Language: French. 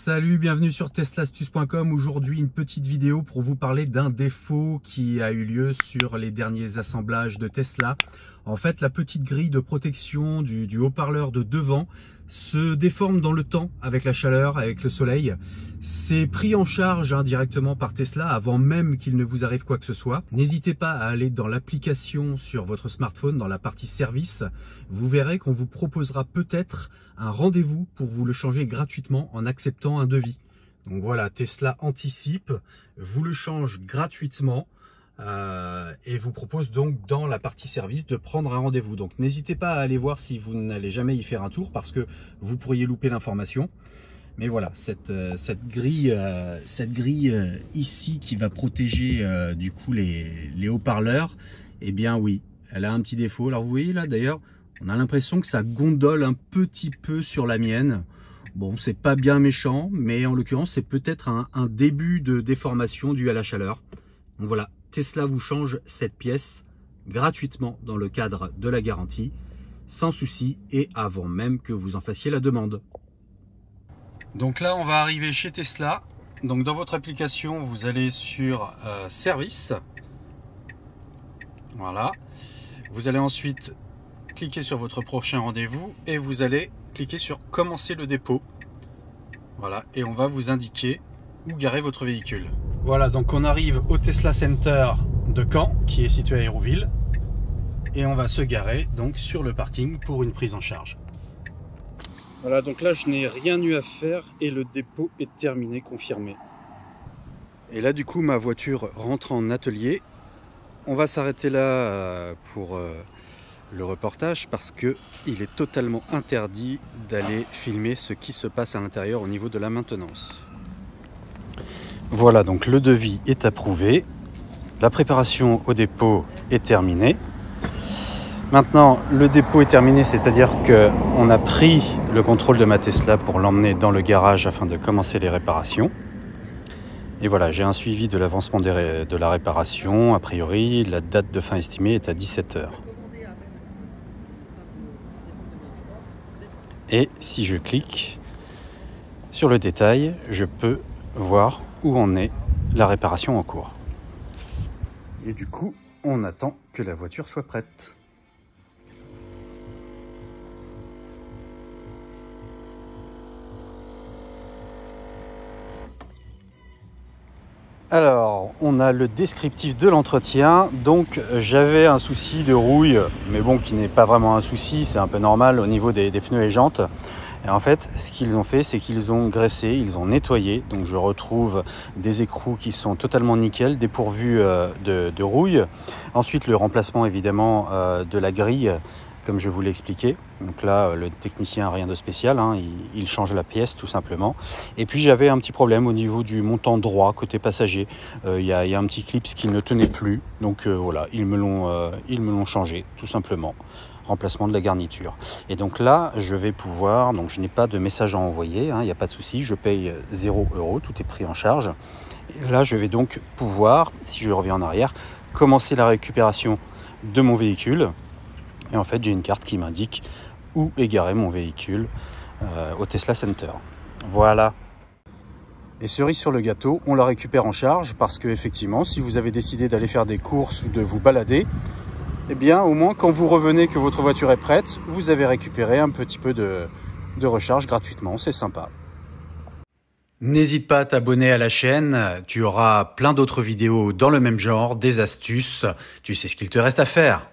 Salut, bienvenue sur teslaastuce.com. Aujourd'hui, une petite vidéo pour vous parler d'un défaut qui a eu lieu sur les derniers assemblages de Tesla. En fait, la petite grille de protection du haut-parleur de devant se déforme dans le temps avec la chaleur, avec le soleil. C'est pris en charge directement par Tesla avant même qu'il ne vous arrive quoi que ce soit. N'hésitez pas à aller dans l'application sur votre smartphone, dans la partie service. Vous verrez qu'on vous proposera peut-être un rendez-vous pour vous le changer gratuitement en acceptant un devis. Donc voilà, Tesla anticipe, vous le change gratuitement. Et vous propose donc dans la partie service de prendre un rendez-vous. Donc n'hésitez pas à aller voir si vous n'allez jamais y faire un tour parce que vous pourriez louper l'information. Mais voilà, cette grille ici qui va protéger du coup les haut-parleurs, eh bien oui, elle a un petit défaut. Alors vous voyez là d'ailleurs, on a l'impression que ça gondole un petit peu sur la mienne. Bon, c'est pas bien méchant, mais en l'occurrence c'est peut-être un début de déformation dû à la chaleur. Donc voilà. Tesla vous change cette pièce gratuitement dans le cadre de la garantie, sans souci et avant même que vous en fassiez la demande. Donc là, on va arriver chez Tesla. Donc dans votre application, vous allez sur Service. Voilà. Vous allez ensuite cliquer sur votre prochain rendez-vous et vous allez cliquer sur Commencer le dépôt. Voilà. Et on va vous indiquer où garer votre véhicule. Voilà, donc on arrive au Tesla Center de Caen, qui est situé à Hérouville. Et on va se garer donc sur le parking pour une prise en charge. Voilà, donc là je n'ai rien eu à faire et le dépôt est terminé, confirmé. Et là du coup ma voiture rentre en atelier. On va s'arrêter là pour le reportage parce que il est totalement interdit d'aller filmer ce qui se passe à l'intérieur au niveau de la maintenance. Voilà, donc le devis est approuvé, la préparation au dépôt est terminée. Maintenant, le dépôt est terminé, c'est-à-dire qu'on a pris le contrôle de ma Tesla pour l'emmener dans le garage afin de commencer les réparations. Et voilà, j'ai un suivi de l'avancement de la réparation. A priori, la date de fin estimée est à 17 h. Et si je clique sur le détail, je peux voir où en est la réparation en cours. Et du coup, on attend que la voiture soit prête. Alors, on a le descriptif de l'entretien. Donc, j'avais un souci de rouille, mais bon, qui n'est pas vraiment un souci, c'est un peu normal au niveau des pneus et jantes. Et en fait, ce qu'ils ont fait, c'est qu'ils ont graissé, ils ont nettoyé. Donc je retrouve des écrous qui sont totalement nickel, dépourvus de rouille. Ensuite, le remplacement évidemment de la grille, comme je vous l'ai expliqué. Donc là, le technicien, rien de spécial, hein, il change la pièce tout simplement. Et puis j'avais un petit problème au niveau du montant droit, côté passager. Il y a un petit clip qui ne tenait plus. Donc voilà, ils me l'ont changé tout simplement. Remplacement de la garniture. Et donc là, je vais pouvoir, donc je n'ai pas de message à envoyer, il n'y a pas de souci, je paye 0 €, tout est pris en charge. Et là, je vais donc pouvoir, si je reviens en arrière, commencer la récupération de mon véhicule. Et en fait, j'ai une carte qui m'indique où est garé mon véhicule au Tesla Center. Voilà. Et cerise sur le gâteau, on la récupère en charge parce que effectivement, si vous avez décidé d'aller faire des courses ou de vous balader, eh bien, au moins, quand vous revenez que votre voiture est prête, vous avez récupéré un petit peu de recharge gratuitement. C'est sympa. N'hésite pas à t'abonner à la chaîne. Tu auras plein d'autres vidéos dans le même genre, des astuces. Tu sais ce qu'il te reste à faire.